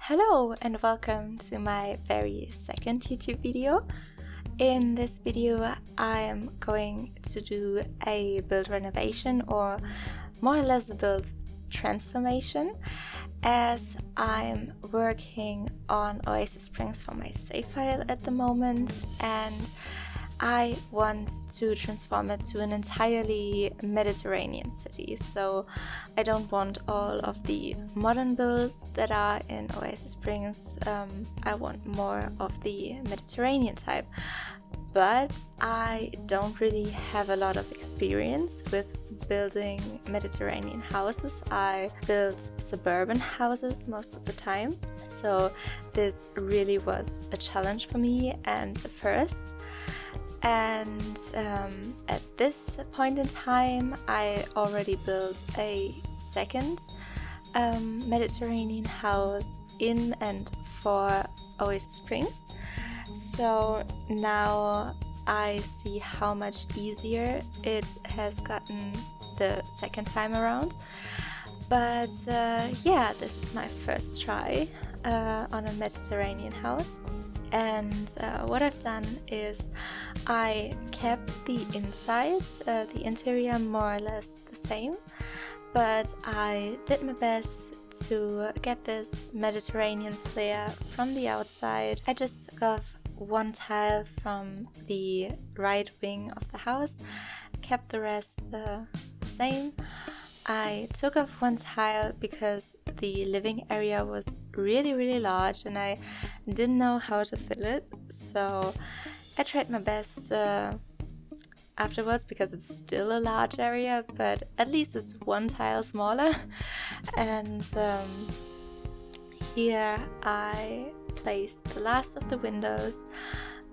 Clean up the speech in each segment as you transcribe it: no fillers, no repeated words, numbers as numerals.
Hello and welcome to my very second YouTube video. In this video I am going to do a build renovation, or more or less a build transformation, as I'm working on Oasis Springs for my save file at the moment, and I want to transform it to an entirely Mediterranean city. So I don't want all of the modern builds that are in Oasis Springs. I want more of the Mediterranean type. But I don't really have a lot of experience with building Mediterranean houses. I build suburban houses most of the time. So this really was a challenge for me and a first. And at this point in time I already built a second Mediterranean house in and for Oasis Springs. So now I see how much easier it has gotten the second time around. But yeah, this is my first try on a Mediterranean house. And what I've done is I kept the inside, the interior more or less the same, but I did my best to get this Mediterranean flair from the outside. I just took off one tile from the right wing of the house, kept the rest the same. I took off one tile because the living area was really large and I didn't know how to fill it, so I tried my best afterwards, because it's still a large area, but at least it's one tile smaller. And here I placed the last of the windows.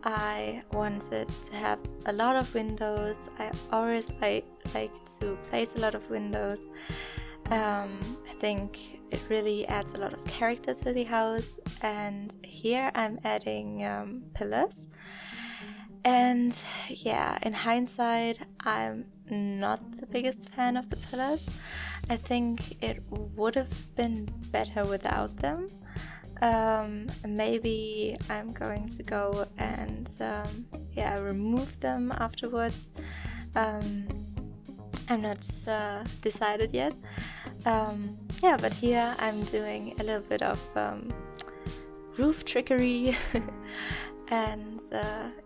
I wanted to have a lot of windows. I always like to place a lot of windows. I think it really adds a lot of character to the house, and here I'm adding pillars. And yeah, in hindsight, I'm not the biggest fan of the pillars. I think it would have been better without them. Maybe I'm going to go and remove them afterwards. I'm not decided yet. But here I'm doing a little bit of roof trickery and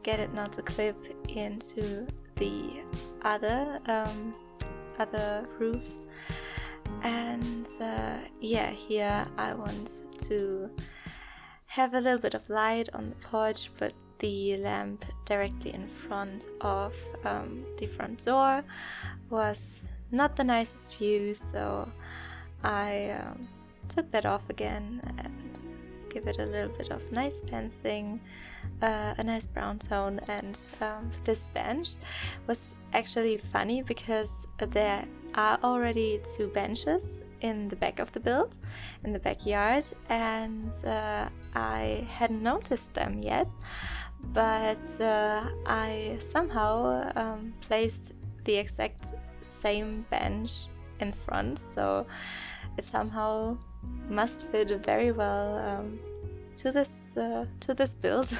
get it not to clip into the other roofs. And here I want to have a little bit of light on the porch, but the lamp directly in front of the front door was not the nicest view, so I took that off again and give it a little bit of nice fencing, a nice brown tone. And this bench was actually funny because there are already two benches in the back of the build, in the backyard, and I hadn't noticed them yet, but I somehow placed the exact same bench in front, so it somehow must fit very well to this build.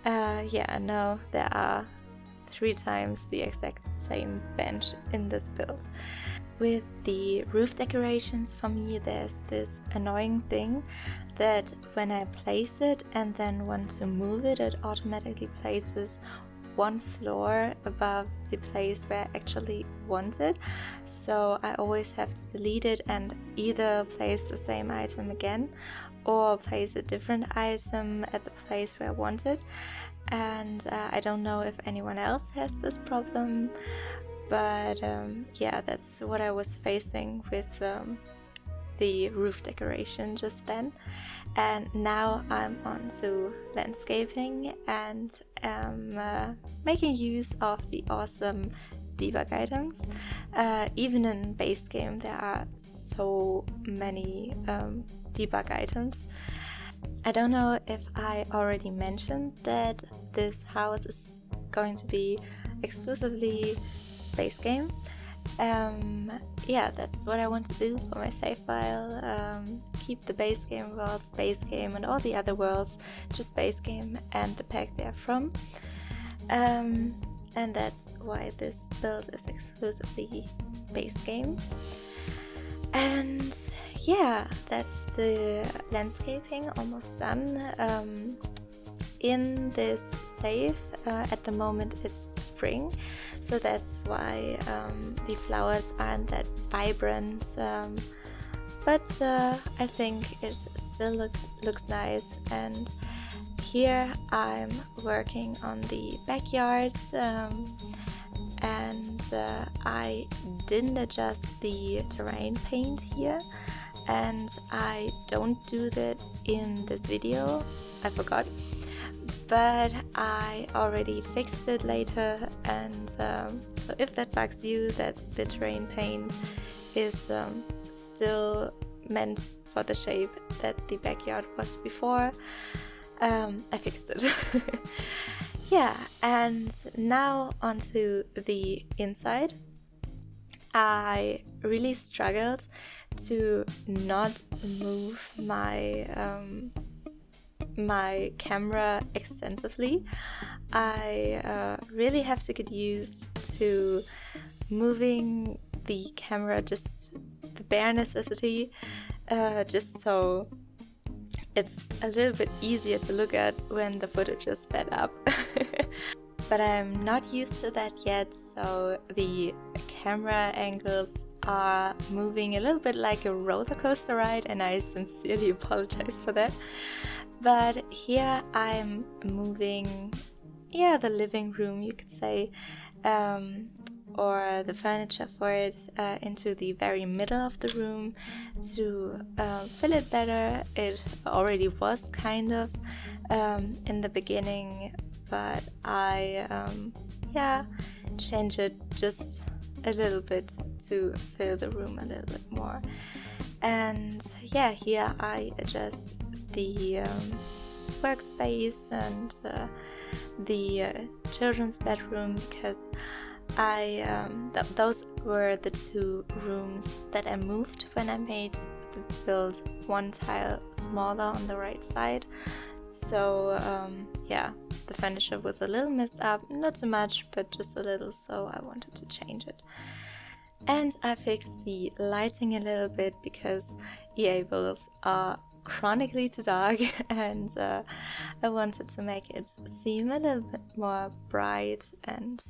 No, there are 3 times the exact same bench in this build. With the roof decorations, for me there's this annoying thing that when I place it and then want to move it, it automatically places one floor above the place where I actually want it. So I always have to delete it and either place the same item again or place a different item at the place where I want it. And I don't know if anyone else has this problem, but that's what I was facing with the roof decoration just then. And now I'm on to landscaping and am making use of the awesome debug items. Even in base game there are so many debug items. I don't know if I already mentioned that this house is going to be exclusively base game. That's what I want to do for my save file. keep the base game worlds base game and all the other worlds just base game and the pack they're from. And that's why this build is exclusively base game. And yeah, that's the landscaping almost done. In this save, at the moment it's spring, so that's why the flowers aren't that vibrant, but I think it still looks nice. And here I'm working on the backyard, and I didn't adjust the terrain paint here, and I don't do that in this video, I forgot, but I already fixed it later. And so if that bugs you, that the terrain paint is still meant for the shape that the backyard was before, I fixed it. Yeah, and now onto the inside. I really struggled to not move my my camera extensively. I really have to get used to moving the camera, just the bare necessity, just so it's a little bit easier to look at when the footage is sped up. But I'm not used to that yet, so the camera angles are moving a little bit like a roller coaster ride, and I sincerely apologize for that. But here I'm moving, the living room, you could say, or the furniture for it, into the very middle of the room to fill it better. It already was kind of in the beginning, but I change it just a little bit to fill the room a little bit more. And here I adjust the workspace and the children's bedroom, because those were the two rooms that I moved when I made the build one tile smaller on the right side. So the furniture was a little messed up, not too much, but just a little, so I wanted to change it. And I fixed the lighting a little bit, because EA builds are chronically too dark, and I wanted to make it seem a little bit more bright and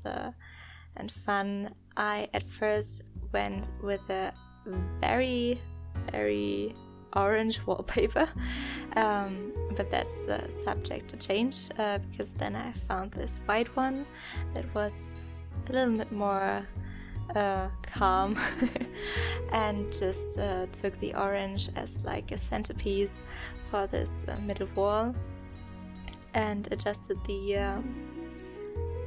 fun. I at first went with a very, very orange wallpaper, but that's subject to change, because then I found this white one that was a little bit more calm and just took the orange as like a centerpiece for this middle wall, and adjusted the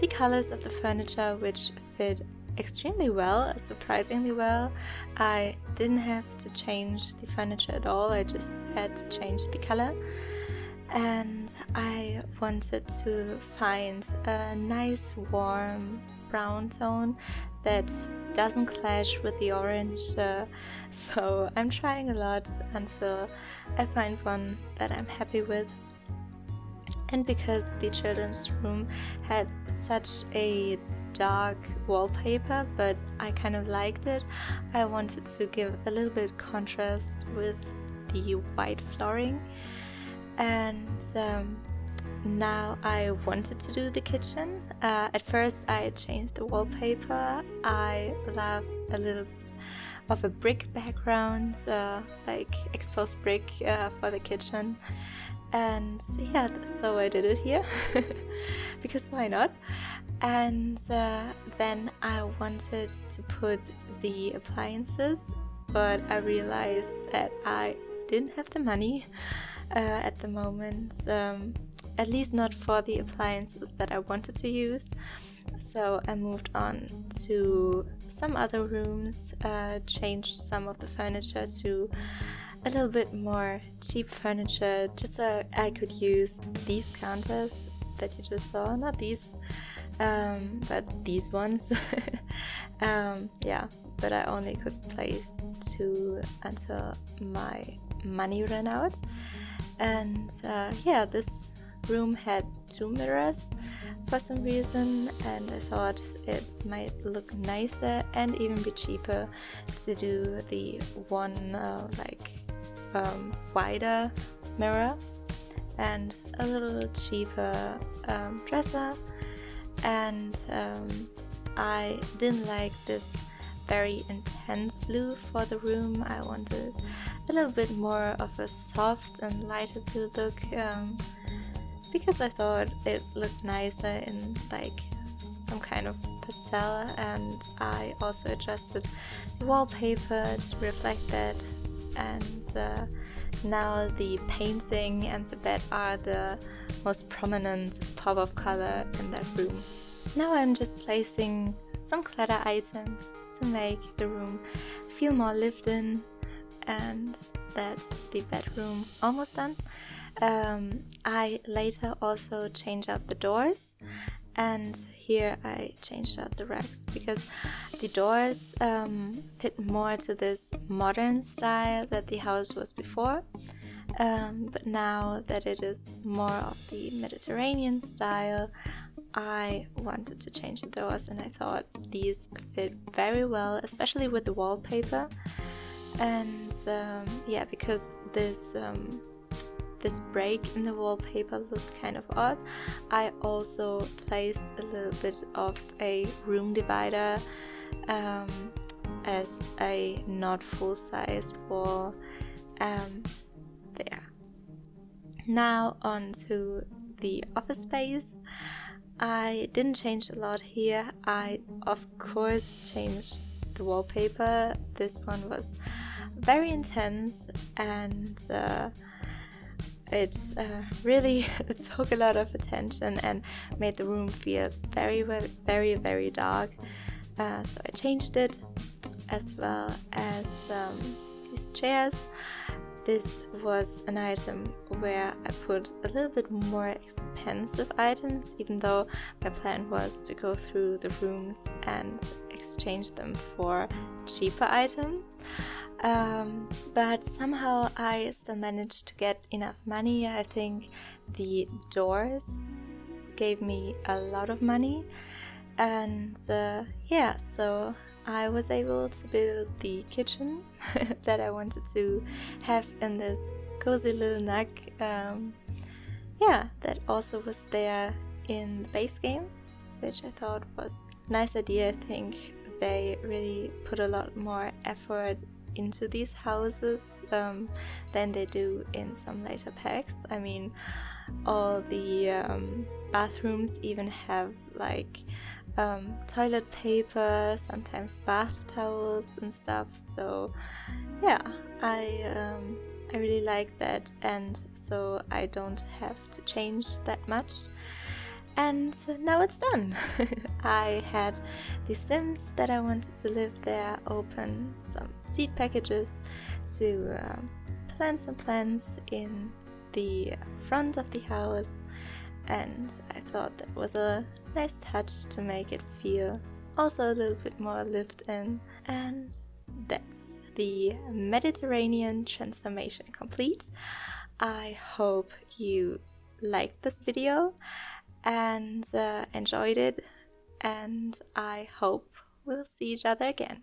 colors of the furniture, which fit extremely well, surprisingly well. I didn't have to change the furniture at all, I just had to change the color. And I wanted to find a nice warm brown tone that doesn't clash with the orange, so I'm trying a lot until I find one that I'm happy with. And because the children's room had such a dark wallpaper, but I kind of liked it, I wanted to give a little bit contrast with the white flooring. And now I wanted to do the kitchen. At first I changed the wallpaper. I love a little bit of a brick background, like exposed brick for the kitchen. And so I did it here, because why not? And then I wanted to put the appliances, but I realized that I didn't have the money at the moment, at least not for the appliances that I wanted to use. So I moved on to some other rooms, changed some of the furniture to a little bit more cheap furniture, just so I could use these counters that you just saw, not these, but these ones. But I only could place 2 until my money ran out. And yeah, this room had 2 mirrors for some reason, and I thought it might look nicer and even be cheaper to do the one wider mirror and a little cheaper dresser. And I didn't like this very intense blue for the room. I wanted a little bit more of a soft and lighter blue look, because I thought it looked nicer in like some kind of pastel. And I also adjusted the wallpaper to reflect that, and now the painting and the bed are the most prominent pop of color in that room. Now I'm just placing some clutter items to make the room feel more lived in, and that's the bedroom almost done. I later also changed out the doors, and here I changed out the rugs because the doors fit more to this modern style that the house was before, but now that it is more of the Mediterranean style, I wanted to change the doors, and I thought these fit very well, especially with the wallpaper. And yeah, because this break in the wallpaper looked kind of odd, I also placed a little bit of a room divider as a not full-sized wall there. Now on to the office space. I didn't change a lot here. I of course changed the wallpaper. This one was very intense, and it really took a lot of attention and made the room feel very, very, very dark. So I changed it, as well as these chairs. This was an item where I put a little bit more expensive items, even though my plan was to go through the rooms and exchange them for cheaper items. But somehow I still managed to get enough money. I think the doors gave me a lot of money, and yeah, so I was able to build the kitchen that I wanted to have in this cozy little nook. Yeah, that also was there in the base game, which I thought was a nice idea. I think they really put a lot more effort into these houses than they do in some later packs. I mean, all the bathrooms even have like toilet paper, sometimes bath towels and stuff. So yeah, I really like that, and so I don't have to change that much. And now it's done. I had the Sims that I wanted to live there open some seed packages to plant some plants in the front of the house, and I thought that was a nice touch to make it feel also a little bit more lived in. And that's the Mediterranean transformation complete. I hope you liked this video and enjoyed it, and I hope we'll see each other again.